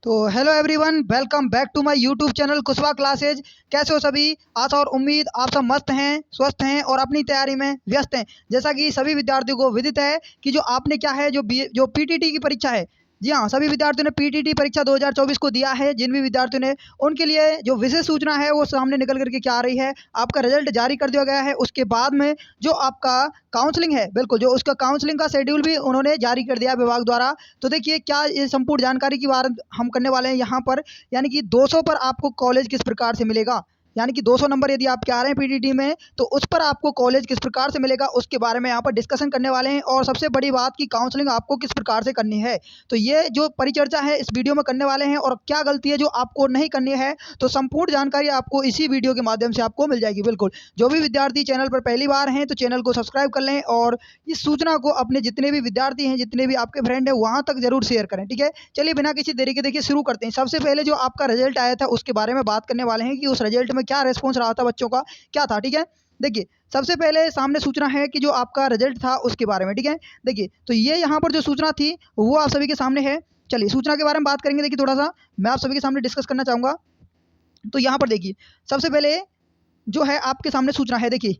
तो hello everyone, welcome back to my YouTube channel Kushwa classes. कैसे हो सभी? आशा और उम्मीद आप सब मस्त हैं, स्वस्थ हैं और अपनी तैयारी में व्यस्त हैं। जैसा कि सभी विद्यार्थियों को विदित है कि जो आपने क्या है जो पीटीटी की परीक्षा है, जी हाँ, सभी विद्यार्थियों ने पीटीटी परीक्षा 2024 को दिया है। जिन भी विद्यार्थियों ने, उनके लिए जो विशेष सूचना है वो सामने निकल करके क्या आ रही है, आपका रिजल्ट जारी कर दिया गया है। उसके बाद में जो आपका काउंसलिंग है, बिल्कुल जो उसका काउंसलिंग का शेड्यूल भी उन्होंने जारी कर दिया विभाग द्वारा। तो देखिए क्या ये संपूर्ण जानकारी की बात हम करने वाले हैं यहाँ पर। यानी कि 200 पर आपको कॉलेज किस प्रकार से मिलेगा, यानी कि 200 नंबर यदि आपके आ रहे हैं पीटीटी में, तो उस पर आपको कॉलेज किस प्रकार से मिलेगा उसके बारे में यहाँ पर डिस्कशन करने वाले हैं। और सबसे बड़ी बात की काउंसलिंग आपको किस प्रकार से करनी है, तो ये जो परिचर्चा है इस वीडियो में करने वाले हैं। और क्या गलती है जो आपको नहीं करनी है, तो संपूर्ण जानकारी आपको इसी वीडियो के माध्यम से आपको मिल जाएगी। बिल्कुल जो भी विद्यार्थी चैनल पर पहली बार हैं तो चैनल को सब्सक्राइब कर लें और इस सूचना को अपने जितने भी विद्यार्थी हैं, जितने भी आपके फ्रेंड हैं, वहाँ तक जरूर शेयर करें। ठीक है, चलिए बिना किसी देरी के देखिए शुरू करते हैं। सबसे पहले जो आपका रिजल्ट आया था उसके बारे में बात करने वाले हैं कि उस रिजल्ट में क्या रिस्पॉन्स रहा था, बच्चों का क्या था। ठीक है, देखिए सबसे पहले सामने सूचना है कि जो आपका रिजल्ट था उसके बारे में। ठीक है, देखिए तो ये यहाँ पर जो सूचना थी वो आप सभी के सामने है। चलिए सूचना के बारे में बात करेंगे। देखिए थोड़ा सा मैं आप सभी के सामने डिस्कस करना चाहूँगा। तो यहाँ पर देखिए सबसे पहले जो है आपके सामने सूचना है। देखिए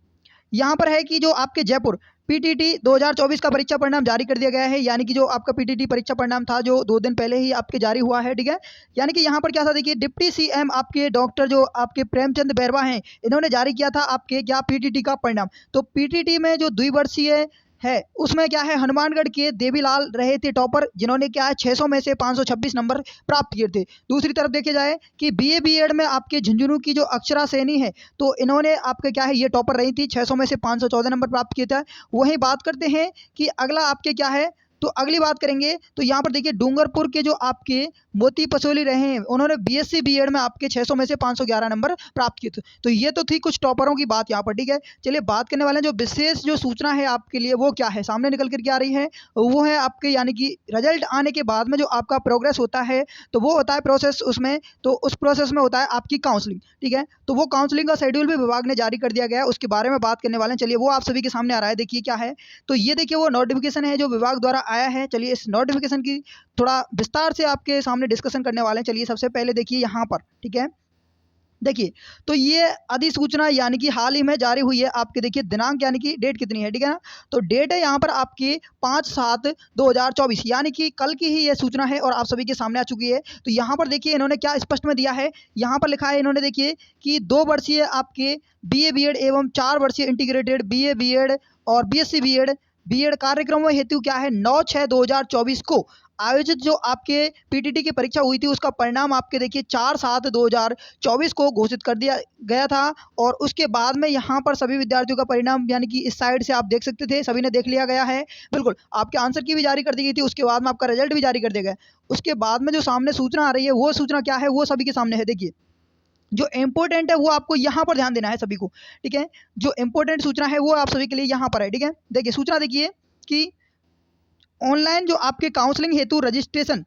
यहाँ पर है कि जो आपके जयपुर पीटीटी 2024 का परीक्षा परिणाम जारी कर दिया गया है। यानी कि जो आपका पीटीटी परीक्षा परिणाम था जो 2 दिन पहले ही आपके जारी हुआ है। ठीक है, यानी कि यहाँ पर क्या था, देखिए डिप्टी सीएम आपके डॉक्टर जो आपके प्रेमचंद बैरवा हैं, इन्होंने जारी किया था आपके क्या पीटीटी का परिणाम। तो पीटीटी में जो द्विवर्षीय है उसमें क्या है, हनुमानगढ़ के देवीलाल रहे थे टॉपर, जिन्होंने क्या है 600 में से 526 नंबर प्राप्त किए थे। दूसरी तरफ देखे जाए कि बीए बीएड में आपके झुंझुनू की जो अक्षरा सैनी है, तो इन्होंने आपके क्या है ये टॉपर रही थी, 600 में से 514 नंबर प्राप्त किए थे। वहीं बात करते हैं कि अगला आपके क्या है, तो अगली बात करेंगे तो यहाँ पर देखिए डूंगरपुर के जो आपके मोती पसोली रहे हैं, उन्होंने बीएससी बीएड में आपके 600 में से 511 नंबर प्राप्त किए थे। तो ये तो थी कुछ टॉपरों की बात यहाँ पर। ठीक है, चलिए बात करने वाले हैं जो विशेष जो सूचना है आपके लिए वो क्या है, सामने निकल कर के आ रही है। वो है आपके यानी कि रिजल्ट आने के बाद में जो आपका प्रोग्रेस होता है, तो वो होता है प्रोसेस उसमें, तो उस प्रोसेस में होता है आपकी काउंसलिंग। ठीक है, तो वो काउंसलिंग का शेड्यूल भी विभाग ने जारी कर दिया गया है, उसके बारे में बात करने वाले हैं। चलिए वो आप सभी के सामने आ रहा है, देखिए क्या है। तो ये देखिए वो नोटिफिकेशन है जो विभाग द्वारा आया है। चलिए इस नोटिफिकेशन की थोड़ा विस्तार से आपके सामने डिस्कशन करने वाले हैं। चलिए सबसे पहले देखिए यहाँ पर। ठीक है, देखिए तो ये अधिसूचना यानी कि हाल ही में जारी हुई है आपके। देखिए दिनांक यानी कि डेट कितनी है, ठीक है ना, तो डेट है यहाँ पर आपकी 5/7/2024, यानी कि कल की ही ये सूचना है और आप सभी के सामने आ चुकी है। तो यहाँ पर देखिए इन्होंने क्या स्पष्ट में दिया है, यहाँ पर लिखा है इन्होंने, देखिए कि 2 वर्षीय आपके बीए बीएड एवं 4 वर्षीय इंटीग्रेटेड बीए बीएड और बीएससी बीएड बीएड कार्यक्रमों हेतु क्या है 9/6/2024 को आयोजित जो आपके पीटीटी की परीक्षा हुई थी उसका परिणाम आपके देखिए 4/7/2024 को घोषित कर दिया गया था। और उसके बाद में यहाँ पर सभी विद्यार्थियों का परिणाम यानी कि इस साइड से आप देख सकते थे, सभी ने देख लिया गया है। बिल्कुल आपके आंसर की भी जारी कर दी गई थी, उसके बाद में आपका रिजल्ट भी जारी कर दिया गया। उसके बाद में जो सामने सूचना आ रही है वो सूचना क्या है, वो सभी के सामने है। देखिए जो इम्पोर्टेंट है वो आपको यहाँ पर ध्यान देना है सभी को। ठीक है, जो इम्पोर्टेंट सूचना है वो आप सभी के लिए यहाँ पर है। ठीक है, देखिए सूचना देखिए कि ऑनलाइन जो आपके काउंसलिंग हेतु रजिस्ट्रेशन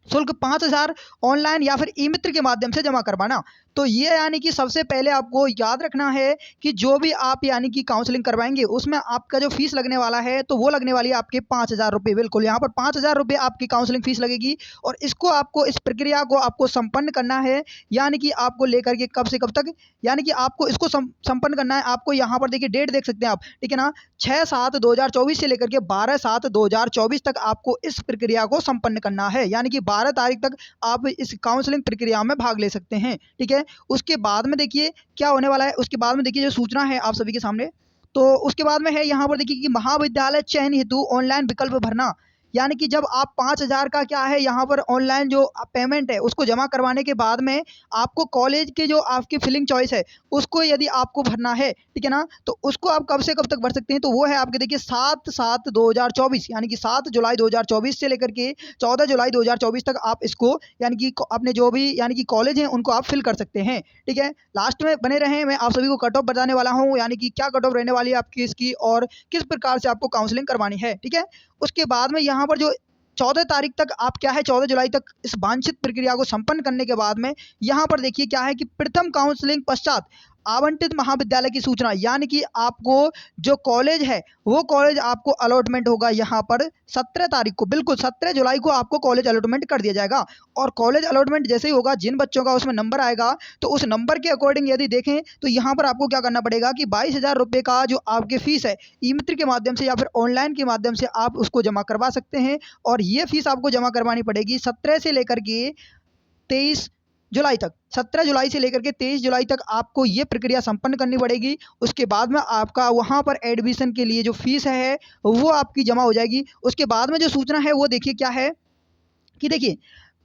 शुल्क 5,000 ऑनलाइन या फिर ई मित्र के माध्यम से जमा करवाना। तो ये यानी कि सबसे पहले आपको याद रखना है कि जो भी आप यानी कि काउंसलिंग करवाएंगे उसमें आपका जो फीस लगने वाला है तो वो लगने वाली है आपके 5,000 रुपये। बिल्कुल यहाँ पर 5,000 रुपये आपकी काउंसलिंग फीस लगेगी और इसको आपको इस प्रक्रिया को आपको संपन्न करना है। यानी कि आपको लेकर के कब से कब तक, यानी कि आपको इसको संपन्न करना है। आपको यहाँ पर देखिए डेट देख सकते हैं आप, ठीक है ना, 6/7/2024 से लेकर के 12/7/2024 तक आपको इस प्रक्रिया को संपन्न करना है। यानी कि 12 तारीख तक आप इस काउंसलिंग प्रक्रिया में भाग ले सकते हैं। ठीक है, उसके बाद में देखिए क्या होने वाला है, उसके बाद में देखिए जो सूचना है आप सभी के सामने, तो उसके बाद में है यहाँ पर देखिए कि महाविद्यालय चयन हेतु ऑनलाइन विकल्प भरना। यानी कि जब आप 5,000 का क्या है यहाँ पर ऑनलाइन जो पेमेंट है उसको जमा करवाने के बाद में आपको कॉलेज के जो आपकी फिलिंग चॉइस है उसको यदि आपको भरना है, ठीक है ना, तो उसको आप कब से कब तक भर सकते हैं, तो वो है आपके देखिए 7/7/2024, यानी कि 7 जुलाई 2024 से लेकर के 14 जुलाई 2024 तक आप इसको यानी कि अपने जो भी यानी कि कॉलेज हैं उनको आप फिल कर सकते हैं। ठीक है, लास्ट में बने रहें, मैं आप सभी को कट ऑफ बताने वाला हूँ, यानी कि क्या कट ऑफ रहने वाली है आपकी इसकी और किस प्रकार से आपको काउंसलिंग करवानी है। ठीक है, उसके बाद में यहाँ पर जो 14 तारीख तक आप क्या है 14 जुलाई तक इस वांछित प्रक्रिया को संपन्न करने के बाद में यहाँ पर देखिए क्या है कि प्रथम काउंसलिंग पश्चात आवंटित महाविद्यालय की सूचना, यानी कि आपको जो कॉलेज है वो कॉलेज आपको अलॉटमेंट होगा यहाँ पर 17 तारीख को, बिल्कुल 17 जुलाई को आपको कॉलेज अलॉटमेंट कर दिया जाएगा। और कॉलेज अलॉटमेंट जैसे ही होगा, जिन बच्चों का उसमें नंबर आएगा तो उस नंबर के अकॉर्डिंग यदि देखें तो यहाँ पर आपको क्या करना पड़ेगा कि 22,000 रुपये का जो आपकी फ़ीस है ई मित्र के माध्यम से या फिर ऑनलाइन के माध्यम से आप उसको जमा करवा सकते हैं। और ये फीस आपको जमा करवानी पड़ेगी 17 से लेकर के 23 जुलाई तक। 17 जुलाई से लेकर के 23 जुलाई तक आपको ये प्रक्रिया संपन्न करनी पड़ेगी। उसके बाद में आपका वहाँ पर एडमिशन के लिए जो फीस है वो आपकी जमा हो जाएगी। उसके बाद में जो सूचना है वो देखिए क्या है कि देखिए,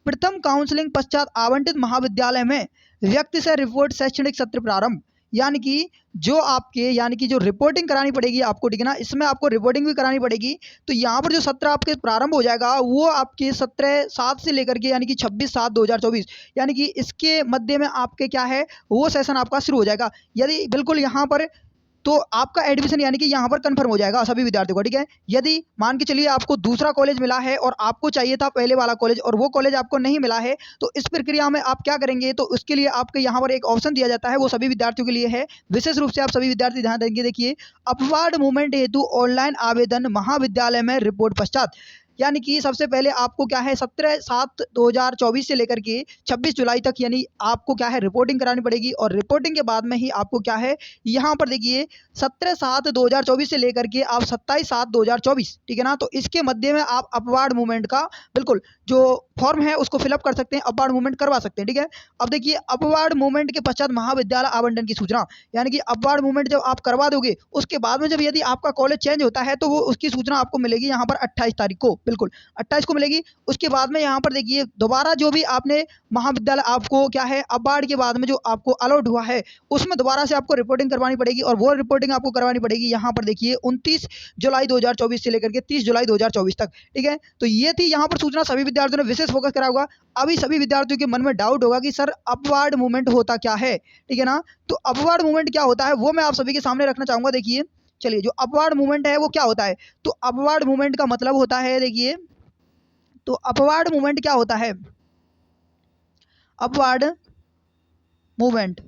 प्रथम काउंसलिंग पश्चात आवंटित महाविद्यालय में व्यक्ति से रिपोर्ट शैक्षणिक सत्र प्रारंभ, यानी कि जो आपके यानी कि जो रिपोर्टिंग करानी पड़ेगी आपको, ठीक है ना, इसमें आपको रिपोर्टिंग भी करानी पड़ेगी। तो यहाँ पर जो सत्र आपके प्रारंभ हो जाएगा वो आपके 17/7 से लेकर के यानी कि 26/7/2024, यानी कि इसके मध्य में आपके क्या है वो सेशन आपका शुरू हो जाएगा। यदि बिल्कुल यहाँ पर तो आपका एडमिशन यानी कि यहाँ पर कंफर्म हो जाएगा सभी विद्यार्थियों को, ठीक है। यदि मान के चलिए आपको दूसरा कॉलेज मिला है और आपको चाहिए था पहले वाला कॉलेज और वो कॉलेज आपको नहीं मिला है, तो इस प्रक्रिया में आप क्या करेंगे, तो उसके लिए आपके यहाँ पर एक ऑप्शन दिया जाता है, वो सभी विद्यार्थियों के लिए है। विशेष रूप से आप सभी विद्यार्थी ध्यान देंगे। देखिए, अपवार्ड मूवमेंट हेतु ऑनलाइन आवेदन महाविद्यालय में रिपोर्ट पश्चात, यानी कि सबसे पहले आपको क्या है 17/7/2024 से लेकर के 26 जुलाई तक यानी आपको क्या है रिपोर्टिंग करानी पड़ेगी। और रिपोर्टिंग के बाद में ही आपको क्या है यहाँ पर देखिए 17/7/2024 से लेकर के आप 27/7/2024, ठीक है ना। तो इसके मध्य में आप अपवार्ड मूवमेंट का बिल्कुल जो फॉर्म है उसको फिलअप कर सकते हैं, अपवार्ड मूवमेंट करवा सकते हैं, ठीक है। अब देखिए, अपवार्ड मूवमेंट के पश्चात महाविद्यालय आवंटन की सूचना, यानी कि अपवार्ड मूवमेंट जब आप करवा दोगे उसके बाद में जब यदि आपका कॉलेज चेंज होता है तो वो उसकी सूचना आपको मिलेगी यहाँ पर 28 तारीख को, बिल्कुल 28 को मिलेगी। उसके बाद में यहाँ पर देखिए दोबारा जो भी आपने महाविद्यालय आपको क्या है अपवार्ड के बाद में जो आपको अलॉट हुआ है उसमें दोबारा से आपको रिपोर्टिंग करवानी पड़ेगी। और वो रिपोर्टिंग आपको करवानी पड़ेगी यहाँ पर देखिए 29 जुलाई 2024 से लेकर के 30 जुलाई 2024 तक, ठीक है। तो ये थी यहाँ पर सूचना, सभी विद्यार्थियों ने विशेष फोकस करा होगा। अभी सभी विद्यार्थियों के मन में डाउट होगा कि सर अपवार्ड मूवमेंट होता क्या है, ठीक है ना। तो अपवार्ड मूवमेंट क्या होता है वो मैं आप सभी के सामने रखना चाहूंगा। देखिए, चलिए, जो अपवार्ड मूवमेंट है वो क्या होता है, तो अपवार्ड मूवमेंट का मतलब होता है, देखिए, तो अपवार्ड मूवमेंट क्या होता है, अपवार्ड मूवमेंट,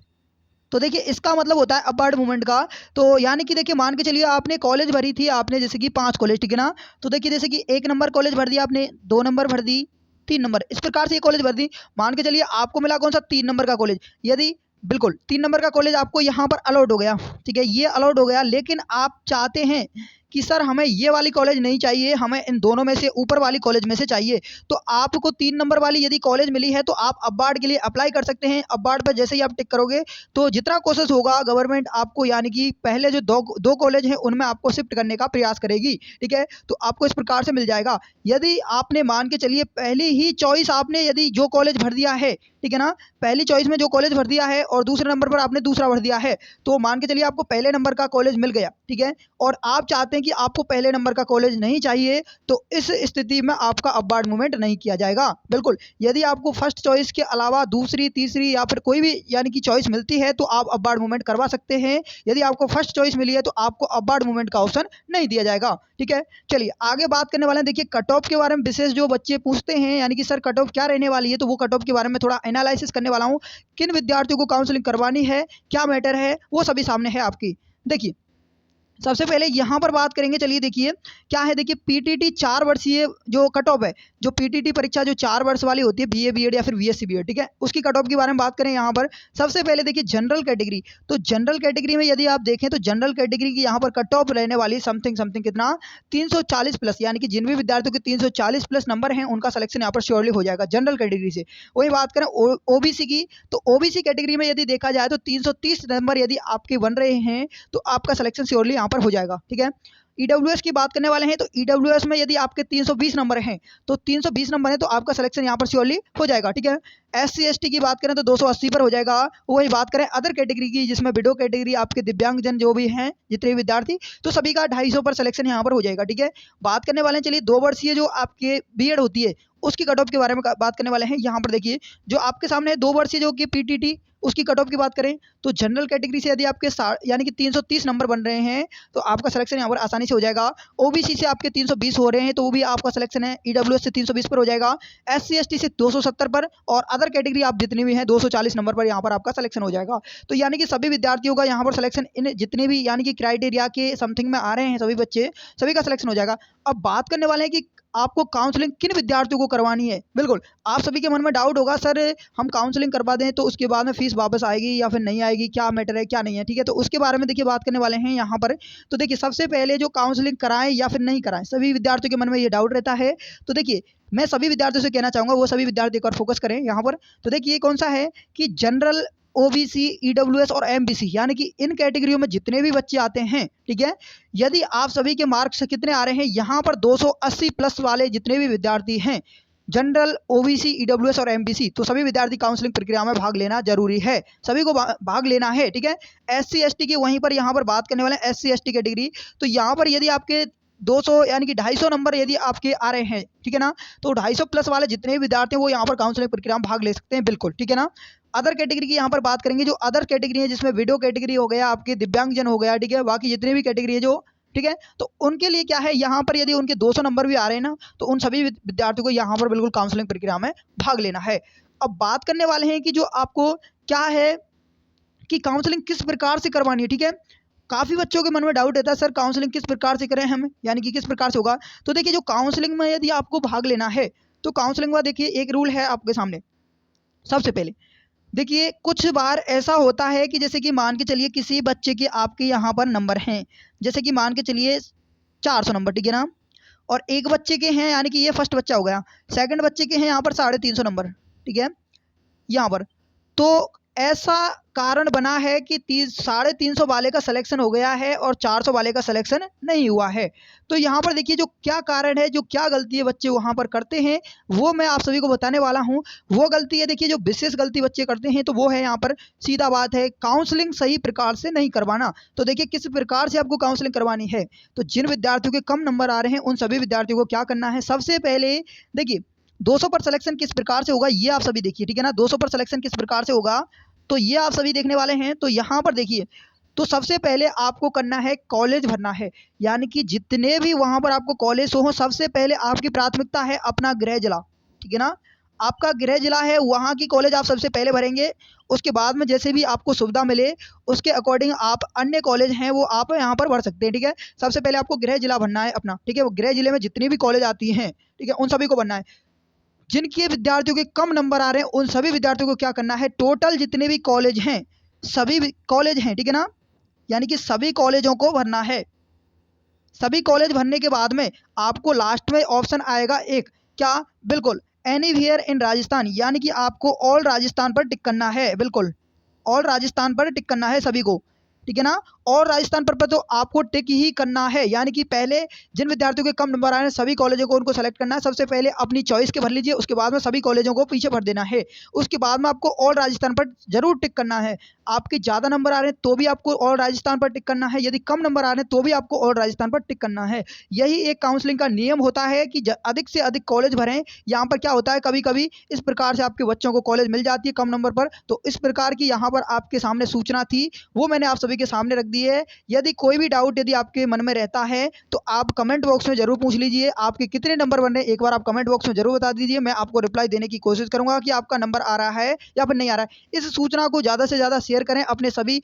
तो देखिए इसका मतलब होता है अपवार्ड मूवमेंट का, तो यानी कि देखिए मान के चलिए आपने कॉलेज भरी थी, आपने जैसे कि 5 कॉलेज, ठीक है ना। तो देखिए जैसे कि 1 नंबर कॉलेज भर दिया आपने, 2 नंबर भर दी, 3 नंबर, इस प्रकार से ये कॉलेज भर दी। मान के चलिए आपको मिला कौन सा 3 नंबर का कॉलेज, यदि बिल्कुल 3 नंबर का कॉलेज आपको यहाँ पर अलॉट हो गया, ठीक है, ये अलॉट हो गया, लेकिन आप चाहते हैं कि सर हमें ये वाली कॉलेज नहीं चाहिए, हमें इन दोनों में से ऊपर वाली कॉलेज में से चाहिए, तो आपको 3 नंबर वाली यदि कॉलेज मिली है तो आप अपवार्ड के लिए अप्लाई कर सकते हैं। अपवार्ड पर जैसे ही आप टिक करोगे तो जितना कोशिश होगा गवर्नमेंट आपको यानी कि पहले जो दो कॉलेज हैं उनमें आपको शिफ्ट करने का प्रयास करेगी, ठीक है। तो आपको इस प्रकार से मिल जाएगा। यदि आपने मान के चलिए पहली ही चॉइस आपने यदि जो कॉलेज भर दिया है, ठीक है ना, पहली चॉइस में जो कॉलेज भर दिया है और दूसरे नंबर पर आपने दूसरा भर दिया है, तो मान के चलिए आपको पहले नंबर का कॉलेज मिल गया, ठीक है, और आप चाहते हैं कि आपको पहले नंबर का कॉलेज नहीं चाहिए, तो इस स्थिति में आपका अपवार्ड मूवमेंट नहीं किया जाएगा। बिल्कुल, यदि आपको फर्स्ट चॉइस के अलावा दूसरी, तीसरी या फिर कोई भी यानी कि चॉइस मिलती है तो आप अपवार्ड मूवमेंट करवा सकते हैं। यदि आपको फर्स्ट चॉइस मिली है तो आपको अपवार्ड मूवमेंट का ऑप्शन नहीं दिया जाएगा, ठीक है। चलिए आगे बात करने वाले हैं। देखिए, कट ऑफ के बारे में विशेष जो बच्चे पूछते हैं यानी कि सर कट ऑफ क्या रहने वाली है, तो वो कट ऑफ के बारे में थोड़ा एनालिसिस करने वाला हूँ। किन विद्यार्थियों को काउंसलिंग करवानी है, क्या मैटर है, वो सभी सामने है आपकी। देखिए, सबसे पहले यहाँ पर बात करेंगे, चलिए देखिए क्या है, देखिए पीटीटी 4 वर्षीय जो कट ऑफ है, जो पीटीटी परीक्षा जो 4 वर्ष वाली होती है, बीए बीएड या फिर बीएससी बीएड, ठीक है, उसकी कट ऑफ के बारे में बात करें यहाँ पर। सबसे पहले देखिए जनरल कैटेगरी, तो जनरल कैटेगरी में यदि आप देखें तो जनरल कैटेगरी की यहाँ पर कट ऑफ रहने वाली समथिंग कितना 340 प्लस, यानी कि जिन भी विद्यार्थियों के 340 प्लस नंबर हैं उनका सिलेक्शन यहाँ पर श्योरली हो जाएगा जनरल कैटेगरी से। वही बात करें ओबीसी की, तो ओबीसी कैटेगरी में यदि देखा जाए तो 330 नंबर यदि आपके बन रहे हैं तो आपका सिलेक्शन श्योरली यहाँ पर हो जाएगा, ठीक है। ईडब्ल्यूएस की बात करने वाले हैं, तो ईडब्ल्यूएस में यदि आपके 320 नंबर हैं तो 320 नंबर है तो आपका सिलेक्शन यहाँ पर श्योरली हो जाएगा, ठीक है। एससी एसटी की बात करें तो 280 पर हो जाएगा। वही बात करें अदर कैटेगरी की, जिसमें विडो कैटेगरी आपके दिव्यांगजन जो भी हैं जितने भी विद्यार्थी, तो सभी का 250 पर सिलेक्शन यहाँ पर हो जाएगा, ठीक है। बात करने वाले हैं, चलिए 2 वर्षीय जो आपके बीएड होती है उसकी कट ऑफ के बारे में बात करने वाले हैं। यहाँ पर देखिए जो आपके सामने 2 वर्षीय जो कि पीटीटी उसकी कट ऑफ की बात करें तो जनरल कैटेगरी से यदि आपके यानी कि 330 नंबर बन रहे हैं तो आपका सिलेक्शन यहाँ पर आसानी से हो जाएगा। ओबीसी से आपके 320 हो रहे हैं तो वो भी आपका सिलेक्शन है। ईडब्ल्यूएस से 320 पर हो जाएगा। एससी एसटी से 270 पर और अदर कैटेगरी आप जितनी भी हैं 240 नंबर पर यहाँ पर आपका सिलेक्शन हो जाएगा। तो यानी कि सभी विद्यार्थियों का यहाँ पर सिलेक्शन इन जितने भी यानी कि क्राइटेरिया के समथिंग में आ रहे हैं सभी बच्चे, सभी का सिलेक्शन हो जाएगा। अब बात करने वाले हैं कि आपको काउंसलिंग किन विद्यार्थियों को करवानी है। बिल्कुल आप सभी के मन में डाउट होगा, सर हम काउंसलिंग करवा दें तो उसके बाद में फीस वापस आएगी या फिर नहीं आएगी, क्या मैटर है क्या नहीं है, ठीक है। तो उसके बारे में देखिए बात करने वाले हैं यहाँ पर। तो देखिए सबसे पहले जो काउंसलिंग कराएं या फिर नहीं कराएं, सभी विद्यार्थियों के मन में ये डाउट रहता है। तो देखिए मैं सभी विद्यार्थियों से कहना चाहूँगा वो सभी विद्यार्थी एक बार फोकस करें यहाँ पर। तो देखिए कौन सा है कि जनरल, ओबीसी, ईडब्ल्यूएस और एमबीसी यानी कि इन कैटेगरियों में जितने भी बच्चे आते हैं, ठीक है, यदि आप सभी के मार्क्स कितने आ रहे हैं यहाँ पर 280 प्लस वाले जितने भी विद्यार्थी हैं जनरल, ओबीसी, ईडब्ल्यूएस और एमबीसी, तो सभी विद्यार्थी काउंसलिंग प्रक्रिया में भाग लेना जरूरी है, सभी को भाग लेना है, ठीक है। एससी एसटी की वहीं पर यहाँ पर बात करने वाले हैं एससी एसटी कैटेगरी। तो यहाँ पर यदि आपके 200 यानी कि 250 नंबर यदि आपके आ रहे हैं, ठीक है ना, तो 250 प्लस वाले जितने भी विद्यार्थी हैं वो यहाँ पर काउंसलिंग प्रक्रिया में भाग ले सकते हैं, बिल्कुल, ठीक है ना। अदर कैटेगरी की यहाँ पर बात करेंगे, जो अदर कैटेगरी है जिसमें विडो कैटेगरी हो गया, आपके दिव्यांगजन हो गया, ठीक है, बाकी जितने भी कैटेगरी है जो, ठीक है, तो उनके लिए क्या है यहाँ पर यदि उनके 200 नंबर भी आ रहे हैं ना तो उन सभी विद्यार्थियों को यहाँ पर बिल्कुल काउंसलिंग प्रक्रिया में भाग लेना है। अब बात करने वाले हैं कि जो आपको क्या है कि काउंसलिंग किस प्रकार से करवानी है, ठीक है। काफ़ी बच्चों के मन में डाउट रहता है, सर काउंसलिंग किस प्रकार से करें हम, यानी कि किस प्रकार से होगा। तो देखिए जो काउंसलिंग में यदि आपको भाग लेना है तो काउंसलिंग में देखिए एक रूल है आपके सामने। सबसे पहले देखिए कुछ बार ऐसा होता है कि जैसे कि मान के चलिए किसी बच्चे के आपके यहाँ पर नंबर हैं, जैसे कि मान के चलिए 400 नंबर, ठीक है ना, और एक बच्चे के हैं यानी कि ये फर्स्ट बच्चा हो गया, सेकंड बच्चे के हैं यहाँ पर 350 नंबर, ठीक है, यहाँ पर। तो ऐसा कारण बना है कि 350 वाले का सिलेक्शन हो गया है और 400 वाले का सिलेक्शन नहीं हुआ है। तो यहाँ पर देखिए जो क्या कारण है, जो क्या गलती है बच्चे वहाँ पर करते हैं वो मैं आप सभी को बताने वाला हूँ। वो गलती है देखिए जो विशेष गलती बच्चे करते हैं तो वो है यहाँ पर सीधा बात है काउंसलिंग सही प्रकार से नहीं करवाना। तो देखिए किस प्रकार से आपको काउंसलिंग करवानी है। तो जिन विद्यार्थियों के कम नंबर आ रहे हैं उन सभी विद्यार्थियों को क्या करना है, सबसे पहले देखिए 200 पर सिलेक्शन किस प्रकार से होगा ये आप सभी देखिए, ठीक है ना। 200 पर सिलेक्शन किस प्रकार से होगा तो ये आप सभी देखने वाले हैं। तो यहाँ पर देखिए तो सबसे पहले आपको करना है कॉलेज भरना है, यानी कि जितने भी वहाँ पर आपको कॉलेज हो सबसे पहले आपकी प्राथमिकता है अपना गृह जिला, ठीक है ना। आपका गृह जिला है वहाँ की कॉलेज आप सबसे पहले भरेंगे। उसके बाद में जैसे भी आपको सुविधा मिले उसके अकॉर्डिंग आप अन्य कॉलेज हैं वो आप यहाँ पर भर सकते हैं, ठीक है। सबसे पहले आपको गृह जिला भरना है अपना, ठीक है। वो गृह जिले में जितनी भी कॉलेज आती हैं, ठीक है, उन सभी को भरना है। जिनके विद्यार्थियों के कम नंबर आ रहे हैं उन सभी विद्यार्थियों को क्या करना है, टोटल जितने भी कॉलेज हैं सभी कॉलेज हैं, ठीक है ना, यानी कि सभी कॉलेजों को भरना है। सभी कॉलेज भरने के बाद में आपको लास्ट में ऑप्शन आएगा एक, क्या, बिल्कुल एनीवेयर इन राजस्थान, यानी कि आपको ऑल राजस्थान पर टिक करना है, बिल्कुल ऑल राजस्थान पर टिक करना है सभी को, ठीक है ना। और राजस्थान पर तो आपको टिक ही करना है, यानी कि पहले जिन विद्यार्थियों के कम नंबर आए हैं सभी कॉलेजों को उनको सेलेक्ट करना है। सबसे पहले अपनी चॉइस के भर लीजिए, उसके बाद में सभी कॉलेजों को पीछे भर देना है। उसके बाद में आपको ऑल राजस्थान पर जरूर टिक करना है। आपके ज़्यादा नंबर आ रहे हैं तो भी आपको ऑल राजस्थान पर टिक करना है, यदि कम नंबर आ रहे हैं तो भी आपको ऑल राजस्थान पर टिक करना है। यही एक काउंसलिंग का नियम होता है कि अधिक से अधिक कॉलेज भरें। यहाँ पर क्या होता है कभी कभी इस प्रकार से आपके बच्चों को कॉलेज मिल जाती है कम नंबर पर, तो इस प्रकार की यहाँ पर आपके सामने सूचना थी वो मैंने आप सभी के सामने रख दी है। यदि कोई भी डाउट यदि आपके मन में रहता है तो आप कमेंट बॉक्स में जरूर पूछ लीजिए। आपके कितने नंबर बन रहे हैं एक बार आप कमेंट बॉक्स में जरूर बता दीजिए, मैं आपको रिप्लाई देने की कोशिश करूंगा कि आपका नंबर आ रहा है या फिर नहीं आ रहा है। इस सूचना को ज़्यादा से ज़्यादा शेयर करें अपने सभी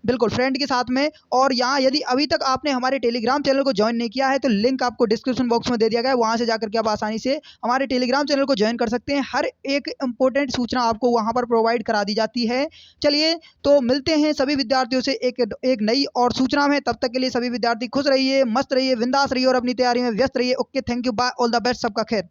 बिल्कुल फ्रेंड के साथ में। और यहाँ यदि अभी तक आपने हमारे टेलीग्राम चैनल को ज्वाइन नहीं किया है तो लिंक आपको डिस्क्रिप्शन बॉक्स में दे दिया गया है, वहाँ से जाकर के आप आसानी से हमारे टेलीग्राम चैनल को ज्वाइन कर सकते हैं। हर एक इंपॉर्टेंट सूचना आपको वहाँ पर प्रोवाइड करा दी जाती है। चलिए तो मिलते हैं सभी विद्यार्थियों से एक नई और सूचना में। तब तक के लिए सभी विद्यार्थी खुश रहिए, मस्त रहिए, बिंदास रहिए और अपनी तैयारी में व्यस्त रहिए। Okay, thank you, bye, all the best, सबका खैर।